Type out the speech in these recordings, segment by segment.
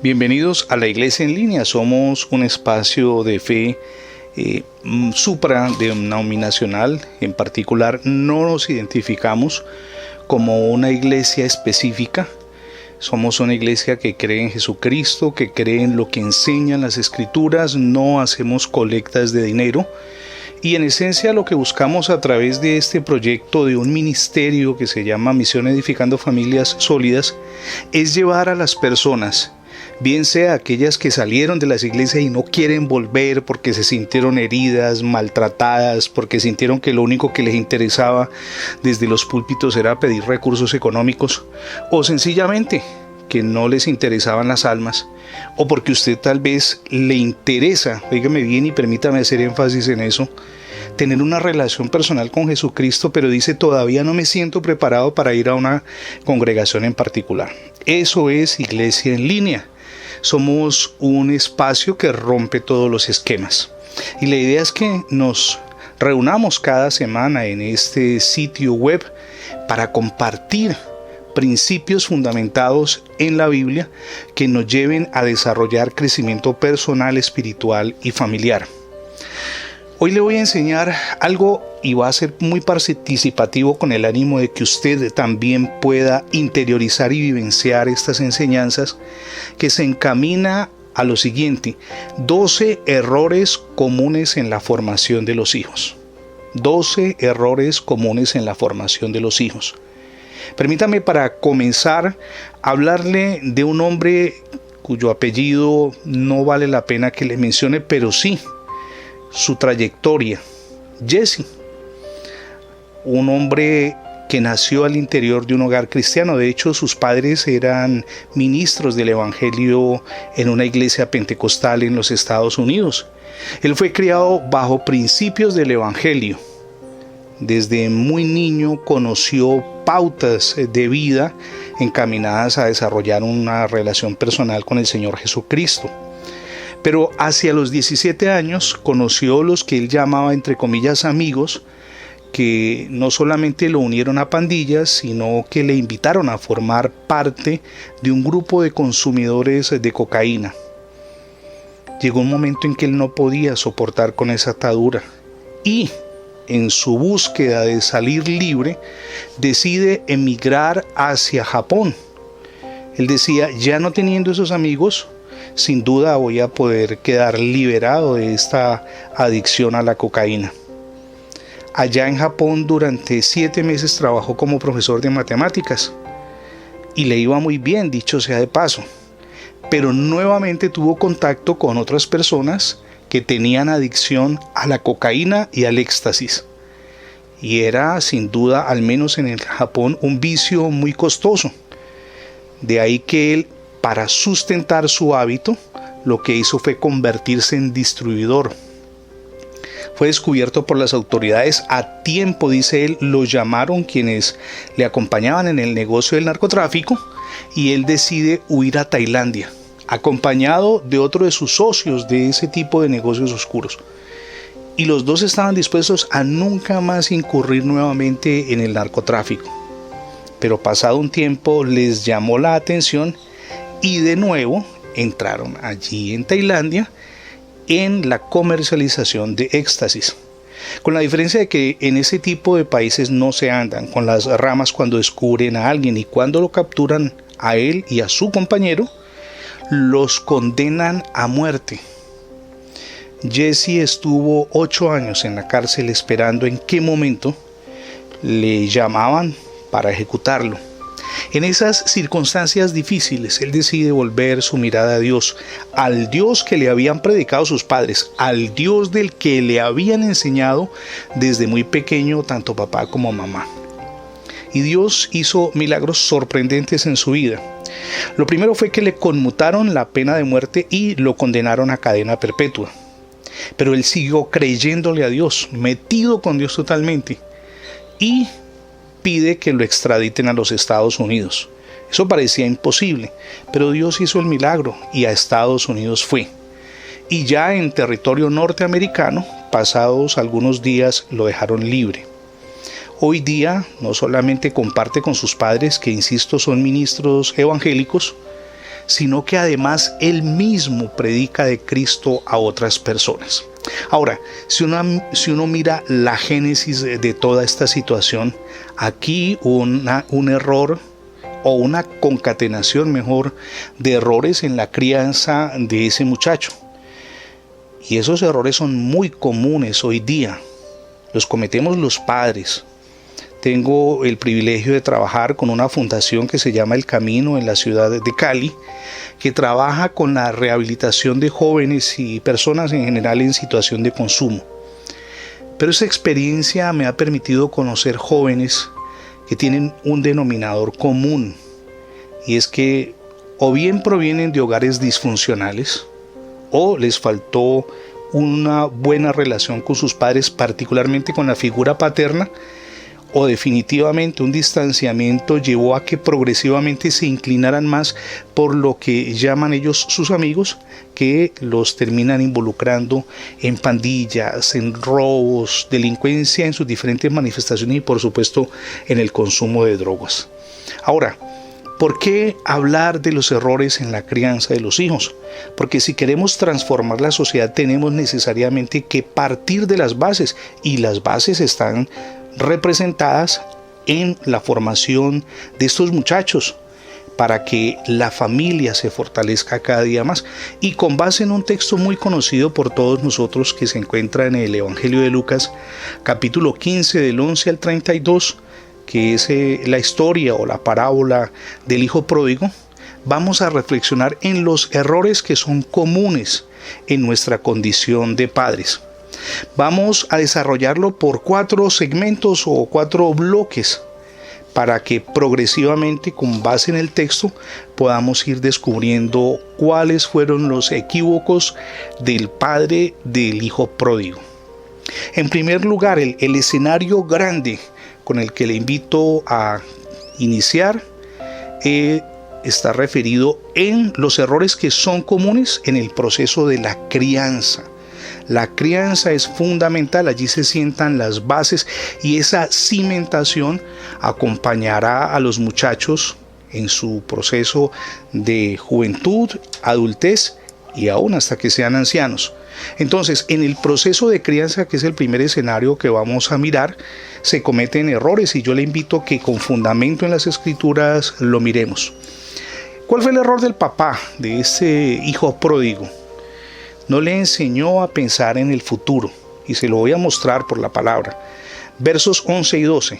Bienvenidos a la Iglesia en Línea. Somos un espacio de fe supradenominacional. En particular, no nos identificamos como una iglesia específica. Somos una iglesia que cree en Jesucristo, que cree en lo que enseñan las Escrituras. No hacemos colectas de dinero. Y en esencia lo que buscamos a través de este proyecto de un ministerio que se llama Misión Edificando Familias Sólidas es llevar a las personas, bien sea aquellas que salieron de las iglesias y no quieren volver porque se sintieron heridas, maltratadas, porque sintieron que lo único que les interesaba desde los púlpitos era pedir recursos económicos, o sencillamente que no les interesaban las almas, o porque usted tal vez le interesa, oígame bien y permítame hacer énfasis en eso, tener una relación personal con Jesucristo, pero dice todavía no me siento preparado para ir a una congregación en particular. Eso es Iglesia en Línea. Somos un espacio que rompe todos los esquemas. Y la idea es que nos reunamos cada semana en este sitio web para compartir principios fundamentados en la Biblia que nos lleven a desarrollar crecimiento personal, espiritual y familiar. Hoy le voy a enseñar algo y va a ser muy participativo con el ánimo de que usted también pueda interiorizar y vivenciar estas enseñanzas, que se encamina a lo siguiente: 12 errores comunes en la formación de los hijos. 12 errores comunes en la formación de los hijos. Permítame para comenzar hablarle de un hombre cuyo apellido no vale la pena que le mencione, pero sí su trayectoria. Jesse, un hombre que nació al interior de un hogar cristiano. De hecho, sus padres eran ministros del evangelio en una iglesia pentecostal en los Estados Unidos. Él fue criado bajo principios del evangelio. Desde muy niño conoció pautas de vida encaminadas a desarrollar una relación personal con el Señor Jesucristo. Pero hacia los 17 años conoció los que él llamaba, entre comillas, amigos, que no solamente lo unieron a pandillas, sino que le invitaron a formar parte de un grupo de consumidores de cocaína. Llegó un momento en que él no podía soportar con esa atadura y, en su búsqueda de salir libre, decide emigrar hacia Japón. Él decía, ya no teniendo esos amigos, sin duda voy a poder quedar liberado de esta adicción a la cocaína. Allá en Japón durante 7 meses trabajó como profesor de matemáticas y le iba muy bien, dicho sea de paso, pero nuevamente tuvo contacto con otras personas que tenían adicción a la cocaína y al éxtasis. Y era sin duda, al menos en el Japón, un vicio muy costoso. De ahí que él, para sustentar su hábito, lo que hizo fue convertirse en distribuidor. Fue descubierto por las autoridades a tiempo, dice él, lo llamaron quienes le acompañaban en el negocio del narcotráfico y él decide huir a Tailandia, acompañado de otro de sus socios de ese tipo de negocios oscuros. Y los dos estaban dispuestos a nunca más incurrir nuevamente en el narcotráfico. Pero pasado un tiempo les llamó la atención y de nuevo entraron allí en Tailandia en la comercialización de éxtasis. Con la diferencia de que en ese tipo de países no se andan con las ramas cuando descubren a alguien, y cuando lo capturan a él y a su compañero, los condenan a muerte. Jesse estuvo 8 años en la cárcel esperando en qué momento le llamaban para ejecutarlo. En esas circunstancias difíciles, él decide volver su mirada a Dios, al Dios que le habían predicado sus padres, al Dios del que le habían enseñado desde muy pequeño tanto papá como mamá. Y Dios hizo milagros sorprendentes en su vida. Lo primero fue que le conmutaron la pena de muerte y lo condenaron a cadena perpetua. Pero él siguió creyéndole a Dios, metido con Dios totalmente, y pide que lo extraditen a los Estados Unidos. Eso parecía imposible, pero Dios hizo el milagro y a Estados Unidos fue. Y ya en territorio norteamericano, pasados algunos días, lo dejaron libre. Hoy día no solamente comparte con sus padres, que insisto son ministros evangélicos, sino que además él mismo predica de Cristo a otras personas. Ahora, si uno mira la génesis de toda esta situación, aquí un error o una concatenación mejor de errores en la crianza de ese muchacho. Y esos errores son muy comunes hoy día. Los cometemos los padres. Tengo el privilegio de trabajar con una fundación que se llama El Camino en la ciudad de Cali, que trabaja con la rehabilitación de jóvenes y personas en general en situación de consumo. Pero esa experiencia me ha permitido conocer jóvenes que tienen un denominador común, y es que o bien provienen de hogares disfuncionales, o les faltó una buena relación con sus padres, particularmente con la figura paterna, o definitivamente un distanciamiento llevó a que progresivamente se inclinaran más por lo que llaman ellos sus amigos, que los terminan involucrando en pandillas, en robos, delincuencia en sus diferentes manifestaciones y por supuesto en el consumo de drogas. Ahora, ¿por qué hablar de los errores en la crianza de los hijos? Porque si queremos transformar la sociedad tenemos necesariamente que partir de las bases, y las bases están representadas en la formación de estos muchachos para que la familia se fortalezca cada día más, y con base en un texto muy conocido por todos nosotros que se encuentra en el Evangelio de Lucas, capítulo 15 del 11 al 32, que es la historia o la parábola del hijo pródigo, vamos a reflexionar en los errores que son comunes en nuestra condición de padres. Vamos a desarrollarlo por 4 segmentos o 4 bloques para que progresivamente, con base en el texto, podamos ir descubriendo cuáles fueron los equívocos del padre del hijo pródigo. En primer lugar, el escenario grande con el que le invito a iniciar está referido en los errores que son comunes en el proceso de la crianza. La crianza es fundamental, allí se sientan las bases, y esa cimentación acompañará a los muchachos en su proceso de juventud, adultez y aún hasta que sean ancianos. Entonces, en el proceso de crianza, que es el primer escenario que vamos a mirar, se cometen errores, y yo le invito a que con fundamento en las Escrituras lo miremos. ¿Cuál fue el error del papá de ese hijo pródigo? No le enseñó a pensar en el futuro, y se lo voy a mostrar por la palabra. Versos 11 y 12.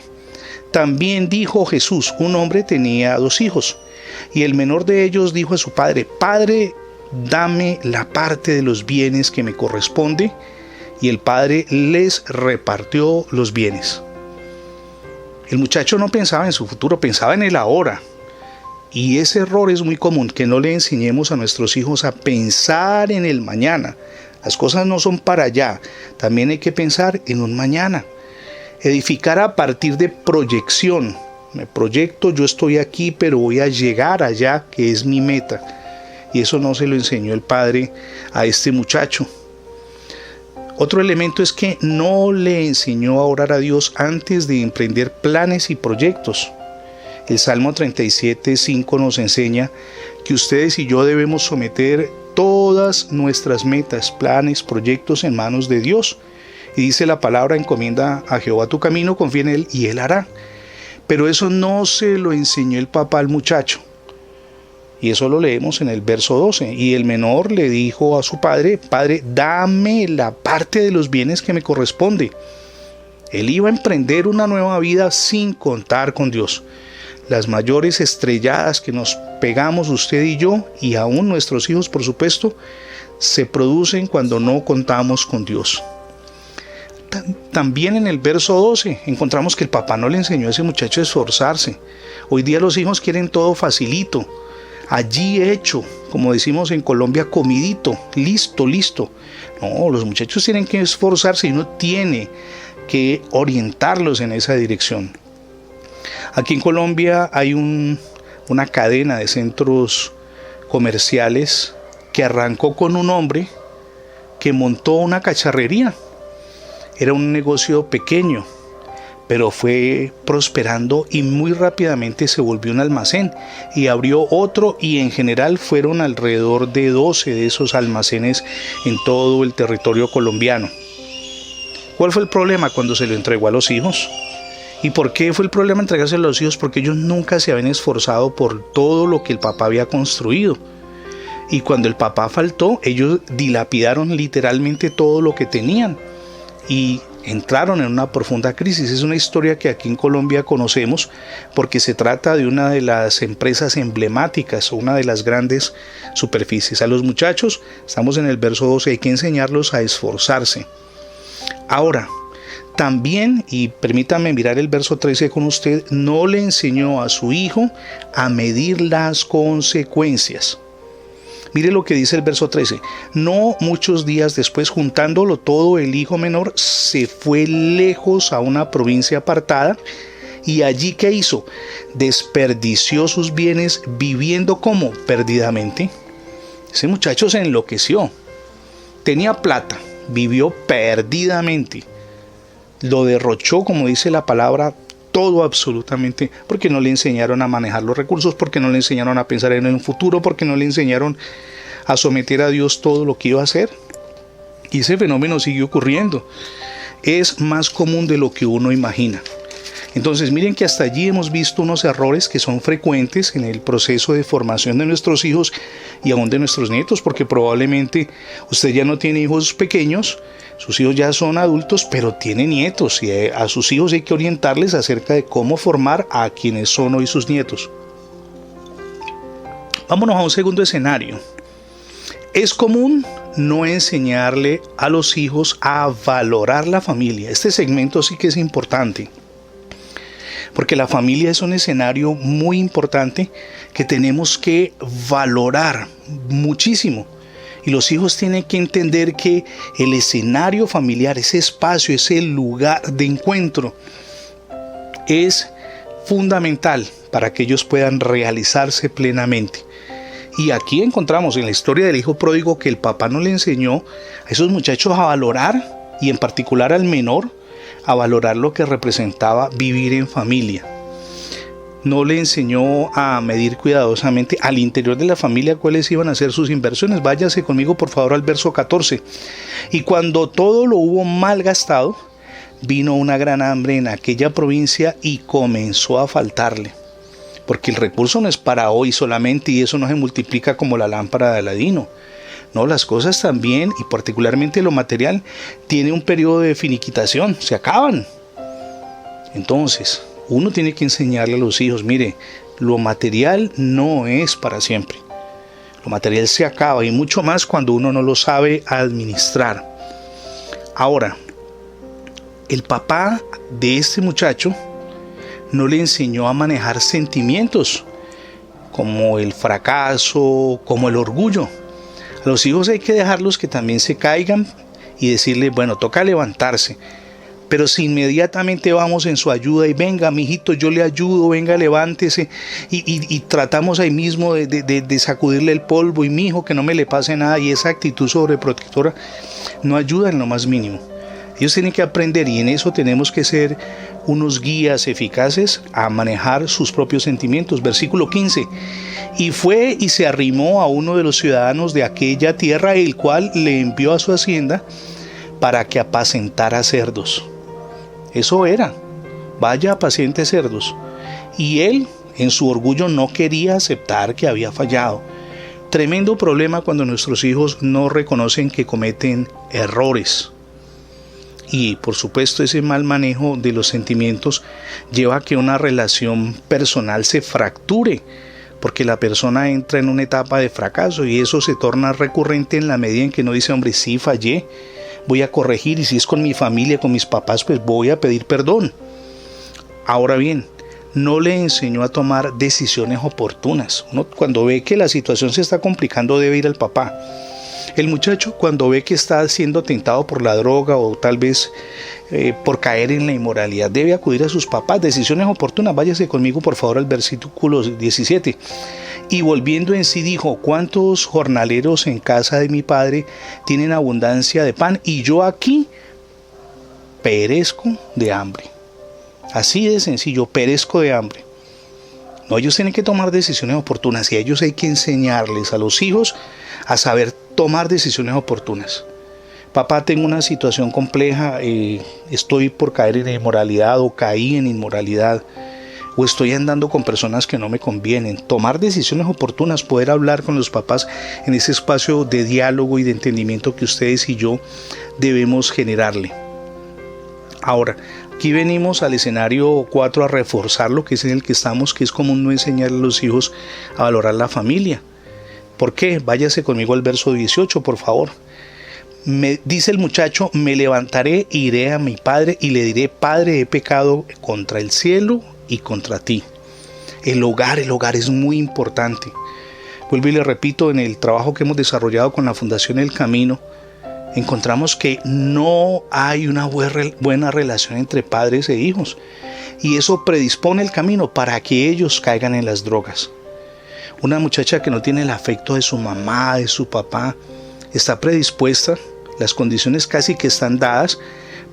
También dijo Jesús: un hombre tenía 2 hijos, y el menor de ellos dijo a su padre: Padre, dame la parte de los bienes que me corresponde. Y el padre les repartió los bienes. El muchacho no pensaba en su futuro, pensaba en el ahora. Y ese error es muy común, que no le enseñemos a nuestros hijos a pensar en el mañana. Las cosas no son para allá, también hay que pensar en un mañana. Edificar a partir de proyección. Me proyecto, yo estoy aquí, pero voy a llegar allá, que es mi meta. Y eso no se lo enseñó el padre a este muchacho. Otro elemento es que no le enseñó a orar a Dios antes de emprender planes y proyectos. El Salmo 37:5 nos enseña que ustedes y yo debemos someter todas nuestras metas, planes, proyectos en manos de Dios. Y dice la palabra: encomienda a Jehová tu camino, confía en Él y Él hará. Pero eso no se lo enseñó el papá al muchacho. Y eso lo leemos en el verso 12. Y el menor le dijo a su padre: Padre, dame la parte de los bienes que me corresponde. Él iba a emprender una nueva vida sin contar con Dios. Las mayores estrelladas que nos pegamos usted y yo, y aún nuestros hijos por supuesto, se producen cuando no contamos con Dios. También en el verso 12 encontramos que el papá no le enseñó a ese muchacho a esforzarse. Hoy día los hijos quieren todo facilito, allí hecho, como decimos en Colombia, comidito, listo. No, los muchachos tienen que esforzarse y uno tiene que orientarlos en esa dirección. Aquí en Colombia hay una cadena de centros comerciales que arrancó con un hombre que montó una cacharrería. Era un negocio pequeño, pero fue prosperando y muy rápidamente se volvió un almacén y abrió otro, y en general fueron alrededor de 12 de esos almacenes en todo el territorio colombiano. ¿Cuál fue el problema cuando se lo entregó a los hijos? ¿Y por qué fue el problema entregárselo a los hijos? Porque ellos nunca se habían esforzado por todo lo que el papá había construido. Y cuando el papá faltó, ellos dilapidaron literalmente todo lo que tenían y entraron en una profunda crisis. Es una historia que aquí en Colombia conocemos porque se trata de una de las empresas emblemáticas, una de las grandes superficies. A los muchachos, estamos en el verso 12, hay que enseñarlos a esforzarse. Ahora, también, y permítame mirar el verso 13 con usted, no le enseñó a su hijo a medir las consecuencias. Mire lo que dice el verso 13. No muchos días después, juntándolo todo, el hijo menor se fue lejos a una provincia apartada. Y allí, ¿qué hizo? Desperdició sus bienes viviendo como perdidamente. Ese muchacho se enloqueció. Tenía plata, vivió perdidamente. Lo derrochó, como dice la palabra, todo absolutamente, porque no le enseñaron a manejar los recursos, porque no le enseñaron a pensar en el futuro, porque no le enseñaron a someter a Dios todo lo que iba a hacer. Y ese fenómeno sigue ocurriendo. Es más común de lo que uno imagina. Entonces miren que hasta allí hemos visto unos errores que son frecuentes en el proceso de formación de nuestros hijos y aún de nuestros nietos, porque probablemente usted ya no tiene hijos pequeños, sus hijos ya son adultos, pero tiene nietos, y a sus hijos hay que orientarles acerca de cómo formar a quienes son hoy sus nietos. Vámonos a un segundo escenario. Es común no enseñarle a los hijos a valorar la familia. Este segmento sí que es importante, porque la familia es un escenario muy importante que tenemos que valorar muchísimo. Y los hijos tienen que entender que el escenario familiar, ese espacio, ese lugar de encuentro, es fundamental para que ellos puedan realizarse plenamente. Y aquí encontramos en la historia del hijo pródigo que el papá no le enseñó a esos muchachos a valorar, y en particular al menor, a valorar lo que representaba vivir en familia. No le enseñó a medir cuidadosamente al interior de la familia cuáles iban a ser sus inversiones. Váyase conmigo por favor al verso 14. Y cuando todo lo hubo mal gastado, vino una gran hambre en aquella provincia y comenzó a faltarle. Porque el recurso no es para hoy solamente, y eso no se multiplica como la lámpara de Aladino. No, las cosas también, y particularmente lo material, tiene un periodo de finiquitación, se acaban. Entonces, uno tiene que enseñarle a los hijos, mire, lo material no es para siempre. Lo material se acaba, y mucho más cuando uno no lo sabe administrar. Ahora, el papá de este muchacho no le enseñó a manejar sentimientos como el fracaso, como el orgullo. A los hijos hay que dejarlos que también se caigan y decirles, bueno, toca levantarse. Pero si inmediatamente vamos en su ayuda y venga, mijito, yo le ayudo, venga, levántese, y tratamos ahí mismo de sacudirle el polvo, y mijo, que no me le pase nada, y esa actitud sobreprotectora no ayuda en lo más mínimo. Ellos tienen que aprender, y en eso tenemos que ser unos guías eficaces a manejar sus propios sentimientos. Versículo 15. Y fue y se arrimó a uno de los ciudadanos de aquella tierra, el cual le envió a su hacienda para que apacentara cerdos. Eso era, vaya, apaciente cerdos. Y él, en su orgullo, no quería aceptar que había fallado. Tremendo problema cuando nuestros hijos no reconocen que cometen errores. Y por supuesto ese mal manejo de los sentimientos lleva a que una relación personal se fracture, porque la persona entra en una etapa de fracaso, y eso se torna recurrente en la medida en que no dice, hombre, sí fallé, voy a corregir, y si es con mi familia, con mis papás, pues voy a pedir perdón. Ahora bien, no le enseñó a tomar decisiones oportunas. Uno, cuando ve que la situación se está complicando, debe ir al papá. El muchacho, cuando ve que está siendo tentado por la droga o tal vez por caer en la inmoralidad, debe acudir a sus papás. Decisiones oportunas. Váyase conmigo por favor al versículo 17. Y volviendo en sí dijo, ¿cuántos jornaleros en casa de mi padre tienen abundancia de pan, y yo aquí perezco de hambre? Así de sencillo, perezco de hambre. No, ellos tienen que tomar decisiones oportunas y a ellos hay que enseñarles a los hijos a saber tomar decisiones oportunas. Papá, tengo una situación compleja, estoy por caer en inmoralidad o caí en inmoralidad, o estoy andando con personas que no me convienen. Tomar decisiones oportunas, poder hablar con los papás en ese espacio de diálogo y de entendimiento que ustedes y yo debemos generarle. Ahora, aquí venimos al escenario 4 a reforzar lo que es en el que estamos, que es común no enseñarle a los hijos a valorar la familia. ¿Por qué? Váyase conmigo al verso 18, por favor. Dice el muchacho: me levantaré, iré a mi padre y le diré: Padre, he pecado contra el cielo y contra ti. El hogar es muy importante. Vuelvo y le repito, en el trabajo que hemos desarrollado con la Fundación El Camino, encontramos que no hay una buena relación entre padres e hijos, y eso predispone el camino para que ellos caigan en las drogas. Una muchacha que no tiene el afecto de su mamá, de su papá, está predispuesta, las condiciones casi que están dadas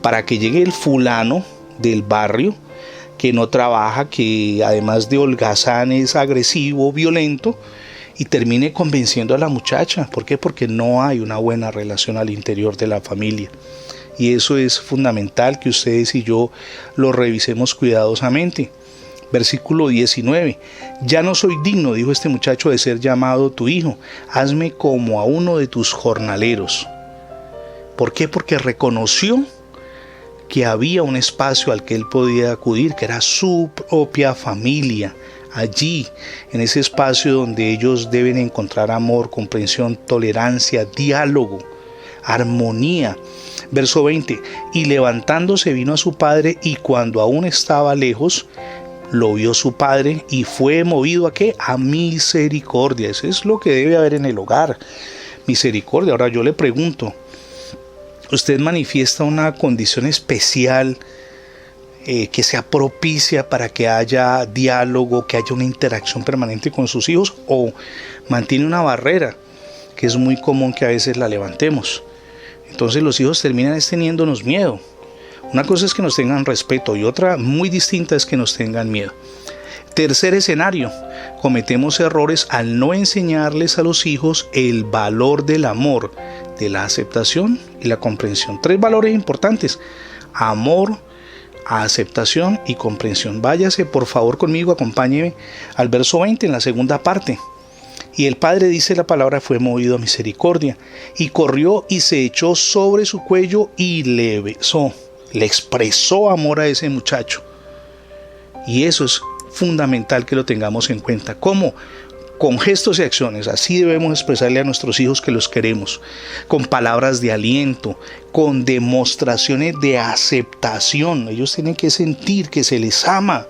para que llegue el fulano del barrio que no trabaja, que además de holgazán es agresivo, violento, y termine convenciendo a la muchacha. ¿Por qué? Porque no hay una buena relación al interior de la familia. Y eso es fundamental que ustedes y yo lo revisemos cuidadosamente. Versículo 19. Ya no soy digno, dijo este muchacho, de ser llamado tu hijo. Hazme como a uno de tus jornaleros. ¿Por qué? Porque reconoció que había un espacio al que él podía acudir, que era su propia familia. Allí, en ese espacio donde ellos deben encontrar amor, comprensión, tolerancia, diálogo, armonía. Verso 20. Y levantándose vino a su padre, y cuando aún estaba lejos, lo vio su padre y fue movido ¿a qué? A misericordia. Eso es lo que debe haber en el hogar, misericordia. Ahora yo le pregunto, ¿usted manifiesta una condición especial que sea propicia para que haya diálogo, que haya una interacción permanente con sus hijos, o mantiene una barrera que es muy común que a veces la levantemos? Entonces los hijos terminan teniéndonos miedo. Una cosa es que nos tengan respeto y otra muy distinta es que nos tengan miedo. Tercer escenario, cometemos errores al no enseñarles a los hijos el valor del amor, de la aceptación y la comprensión. 3 valores importantes: amor, aceptación y comprensión. Váyase por favor conmigo, acompáñeme al verso 20 en la segunda parte. Y el padre, dice la palabra, fue movido a misericordia y corrió y se echó sobre su cuello y le besó. Le expresó amor a ese muchacho. Y eso es fundamental que lo tengamos en cuenta. ¿Cómo? Con gestos y acciones. Así debemos expresarle a nuestros hijos que los queremos. Con palabras de aliento, con demostraciones de aceptación. Ellos tienen que sentir que se les ama,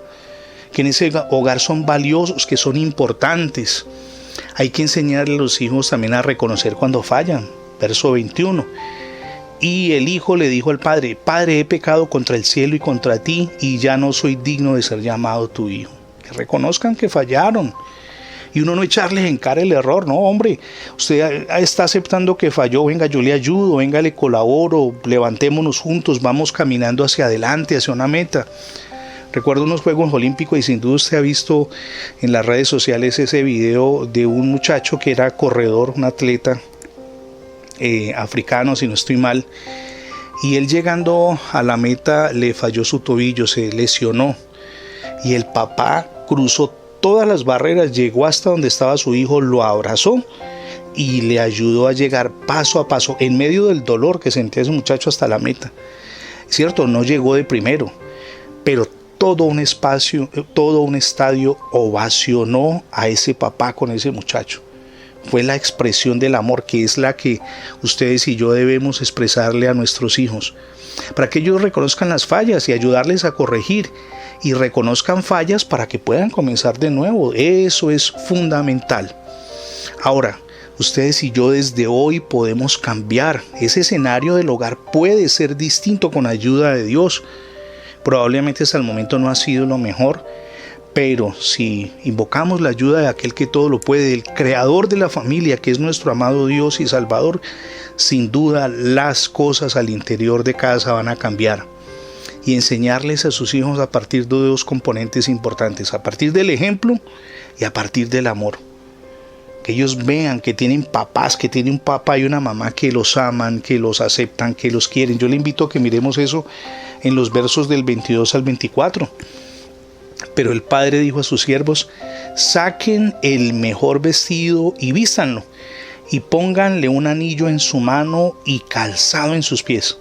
que en ese hogar son valiosos, que son importantes. Hay que enseñarle a los hijos también a reconocer cuando fallan. Verso 21. Y el hijo le dijo al padre: Padre, he pecado contra el cielo y contra ti, y ya no soy digno de ser llamado tu hijo. Que reconozcan que fallaron. Y uno no echarles en cara el error. No, hombre, usted está aceptando que falló. Venga, yo le ayudo, venga, le colaboro, levantémonos juntos, vamos caminando hacia adelante, hacia una meta. Recuerdo unos Juegos Olímpicos y sin duda usted ha visto en las redes sociales ese video de un muchacho que era corredor, un atleta africano, si no estoy mal, y él llegando a la meta le falló su tobillo, se lesionó, y el papá cruzó todas las barreras, llegó hasta donde estaba su hijo, lo abrazó y le ayudó a llegar paso a paso en medio del dolor que sentía ese muchacho hasta la meta. Es cierto, no llegó de primero, pero todo un estadio ovacionó a ese papá con ese muchacho. Fue la expresión del amor, que es la que ustedes y yo debemos expresarle a nuestros hijos, para que ellos reconozcan las fallas y ayudarles a corregir, y reconozcan fallas para que puedan comenzar de nuevo. Eso es fundamental. Ahora, ustedes y yo desde hoy podemos cambiar. Ese escenario del hogar puede ser distinto con ayuda de Dios. Probablemente hasta el momento no ha sido lo mejor, pero si invocamos la ayuda de aquel que todo lo puede, el creador de la familia, que es nuestro amado Dios y Salvador, sin duda las cosas al interior de casa van a cambiar. y enseñarles a sus hijos a partir de dos componentes importantes, a partir del ejemplo y a partir del amor. Que ellos vean que tienen papás, que tienen un papá y una mamá que los aman, que los aceptan, que los quieren. Yo le invito a que miremos eso en los versos del 22 al 24. Pero el padre dijo a sus siervos: saquen el mejor vestido y vístanlo, y pónganle un anillo en su mano y calzado en sus pies.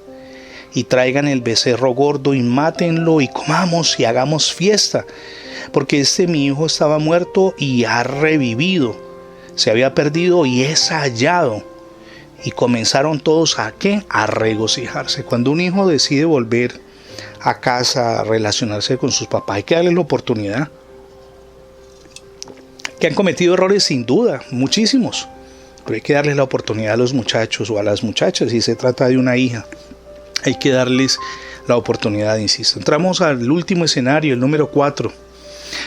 Y traigan el becerro gordo y mátenlo y comamos y hagamos fiesta, porque mi hijo estaba muerto y ha revivido. Se había perdido y es hallado. Y comenzaron todos ¿a qué? A regocijarse. Cuando un hijo decide volver a casa a relacionarse con sus papás, hay que darle la oportunidad. Que han cometido errores sin duda, muchísimos, pero hay que darles la oportunidad a los muchachos o a las muchachas. Si se trata de una hija, hay que darles la oportunidad, insisto. Entramos al último escenario, el número 4.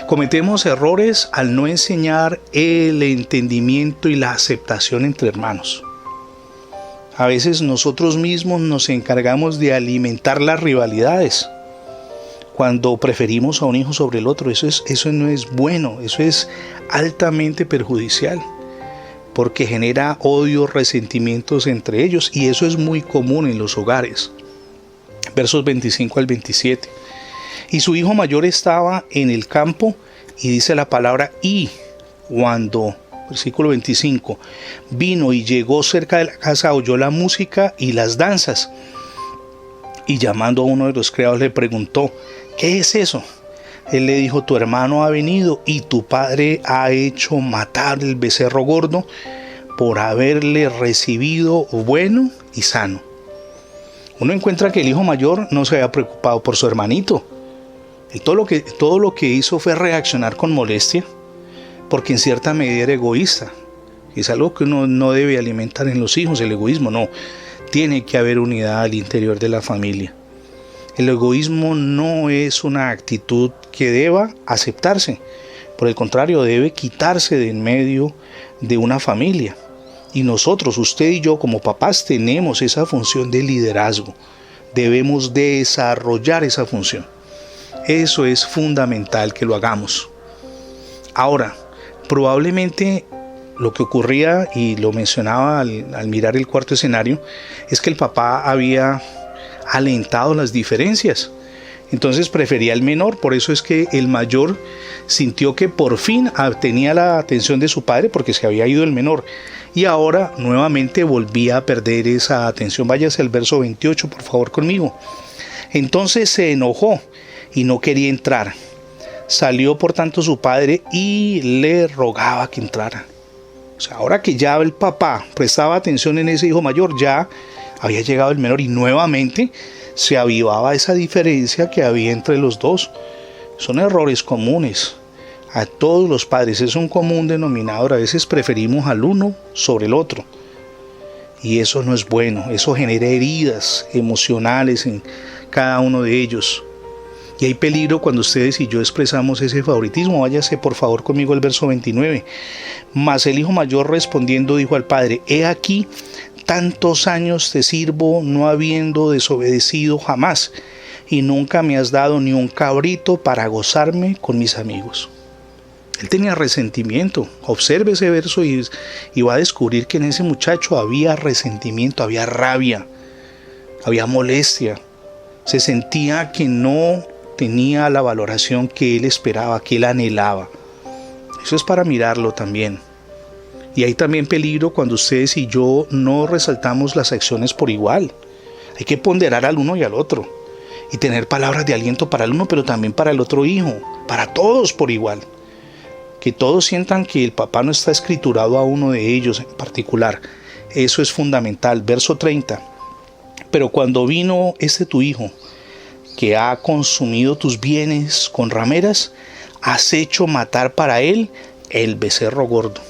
Cometemos errores al no enseñar el entendimiento y la aceptación entre hermanos. A veces nosotros mismos nos encargamos de alimentar las rivalidades cuando preferimos a un hijo sobre el otro. Eso no es bueno, eso es altamente perjudicial, porque genera odio, resentimientos entre ellos, y eso es muy común en los hogares. Versos 25 al 27. Y su hijo mayor estaba en el campo, y dice la palabra, y cuando, versículo 25, vino y llegó cerca de la casa, oyó la música y las danzas, y llamando a uno de los criados le preguntó: ¿qué es eso? Él le dijo: tu hermano ha venido y tu padre ha hecho matar el becerro gordo por haberle recibido bueno y sano. Uno encuentra que el hijo mayor no se había preocupado por su hermanito. Todo lo que hizo fue reaccionar con molestia, porque en cierta medida era egoísta. Es algo que uno no debe alimentar en los hijos, el egoísmo. No, tiene que haber unidad al interior de la familia. El egoísmo no es una actitud que deba aceptarse. Por el contrario, debe quitarse de en medio de una familia. Y nosotros, usted y yo como papás, tenemos esa función de liderazgo. Debemos desarrollar esa función. Eso es fundamental que lo hagamos. Ahora, probablemente lo que ocurría, y lo mencionaba al mirar el cuarto escenario, es que el papá había alentado las diferencias. Entonces prefería al menor. Por eso es que el mayor sintió que por fin tenía la atención de su padre, porque se había ido el menor, y ahora nuevamente volvía a perder esa atención. Váyase al verso 28, por favor, conmigo. Entonces se enojó y no quería entrar. Salió por tanto su padre y le rogaba que entrara. O sea, ahora que ya el papá prestaba atención en ese hijo mayor, ya había llegado el menor, y nuevamente se avivaba esa diferencia que había entre los dos. Son errores comunes a todos los padres, es un común denominador. A veces preferimos al uno sobre el otro, y eso no es bueno. Eso genera heridas emocionales en cada uno de ellos, y hay peligro cuando ustedes y yo expresamos ese favoritismo. Váyase por favor conmigo al verso 29. Mas el hijo mayor respondiendo dijo al padre: he aquí, tantos años te sirvo, no habiendo desobedecido jamás, y nunca me has dado ni un cabrito para gozarme con mis amigos. Él tenía resentimiento. Observe ese verso y va a descubrir que en ese muchacho había resentimiento, había rabia, había molestia. Se sentía que no tenía la valoración que él esperaba, que él anhelaba. Eso es para mirarlo también. Y hay también peligro cuando ustedes y yo no resaltamos las acciones por igual. Hay que ponderar al uno y al otro, y tener palabras de aliento para el uno, pero también para el otro hijo, para todos por igual. Que todos sientan que el papá no está escriturado a uno de ellos en particular. Eso es fundamental. Verso 30. Pero cuando vino tu hijo, que ha consumido tus bienes con rameras, has hecho matar para él el becerro gordo.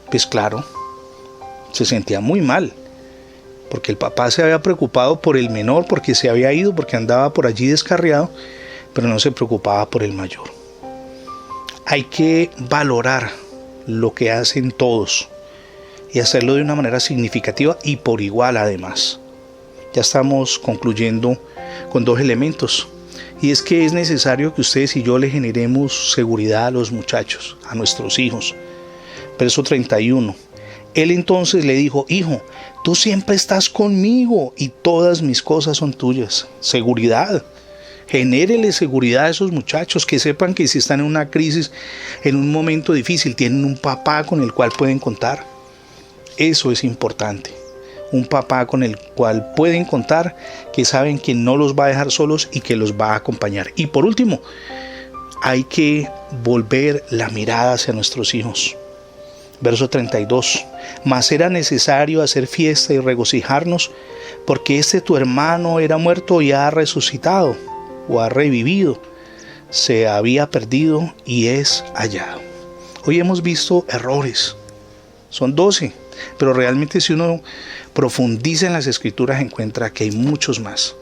Pues claro, se sentía muy mal, porque el papá se había preocupado por el menor, porque se había ido, porque andaba por allí descarriado, pero no se preocupaba por el mayor. Hay que valorar lo que hacen todos y hacerlo de una manera significativa y por igual además. Ya estamos concluyendo con 2 elementos. Y es que es necesario que ustedes y yo le generemos seguridad a los muchachos, a nuestros hijos. Verso 31. Él entonces le dijo: hijo, tú siempre estás conmigo y todas mis cosas son tuyas. Seguridad. Genérele seguridad a esos muchachos, que sepan que si están en una crisis, en un momento difícil, tienen un papá con el cual pueden contar. Eso es importante. Un papá con el cual pueden contar, que saben que no los va a dejar solos y que los va a acompañar. Y por último, hay que volver la mirada hacia nuestros hijos. Verso 32. Mas era necesario hacer fiesta y regocijarnos, porque tu hermano era muerto y ha resucitado, o ha revivido. Se había perdido y es hallado. Hoy hemos visto errores. Son 12. Pero realmente si uno profundiza en las escrituras encuentra que hay muchos más.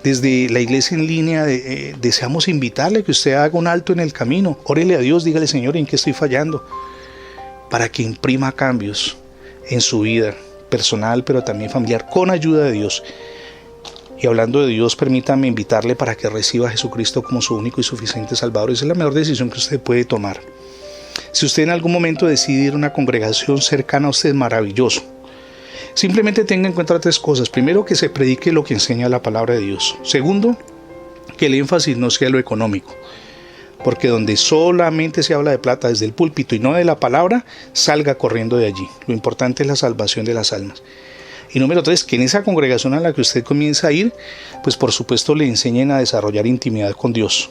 Desde la iglesia en línea deseamos invitarle que usted haga un alto en el camino. Órele a Dios, dígale: Señor, ¿en qué estoy fallando? Para que imprima cambios en su vida personal, pero también familiar, con ayuda de Dios. Y hablando de Dios, permítame invitarle para que reciba a Jesucristo como su único y suficiente Salvador. Esa es la mejor decisión que usted puede tomar. Si usted en algún momento decide ir a una congregación cercana a usted, maravilloso. Simplemente tenga en cuenta 3 cosas. Primero, que se predique lo que enseña la palabra de Dios. Segundo, que el énfasis no sea lo económico. Porque donde solamente se habla de plata desde el púlpito y no de la palabra, salga corriendo de allí. Lo importante es la salvación de las almas. Y número 3, que en esa congregación a la que usted comienza a ir, pues por supuesto le enseñen a desarrollar intimidad con Dios.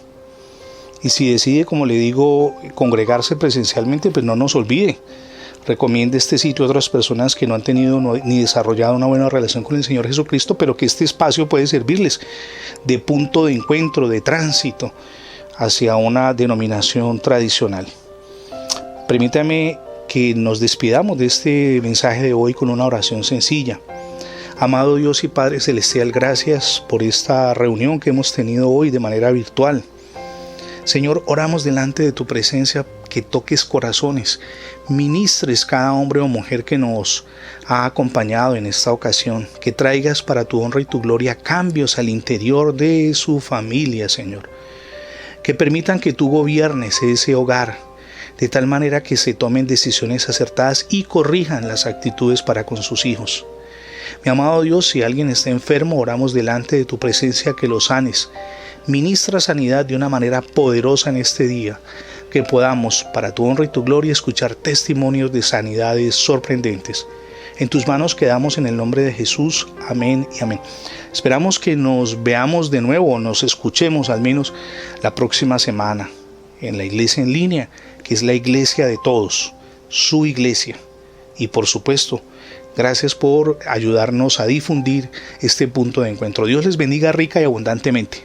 Y si decide, como le digo, congregarse presencialmente, pues no nos olvide. Recomiende este sitio a otras personas que no han tenido ni desarrollado una buena relación con el Señor Jesucristo, pero que este espacio puede servirles de punto de encuentro, de tránsito hacia una denominación tradicional. Permítame que nos despidamos de este mensaje de hoy con una oración sencilla. Amado Dios y Padre Celestial, gracias por esta reunión que hemos tenido hoy de manera virtual. Señor, oramos delante de tu presencia que toques corazones, ministres cada hombre o mujer que nos ha acompañado en esta ocasión, que traigas para tu honra y tu gloria cambios al interior de su familia, Señor. Que permitan que tú gobiernes ese hogar, de tal manera que se tomen decisiones acertadas y corrijan las actitudes para con sus hijos. Mi amado Dios, si alguien está enfermo, oramos delante de tu presencia que lo sanes. Ministra sanidad de una manera poderosa en este día, que podamos, para tu honra y tu gloria, escuchar testimonios de sanidades sorprendentes. En tus manos quedamos en el nombre de Jesús. Amén y amén. Esperamos que nos veamos de nuevo, o nos escuchemos al menos la próxima semana en la iglesia en línea, que es la iglesia de todos, su iglesia. Y por supuesto, gracias por ayudarnos a difundir este punto de encuentro. Dios les bendiga rica y abundantemente.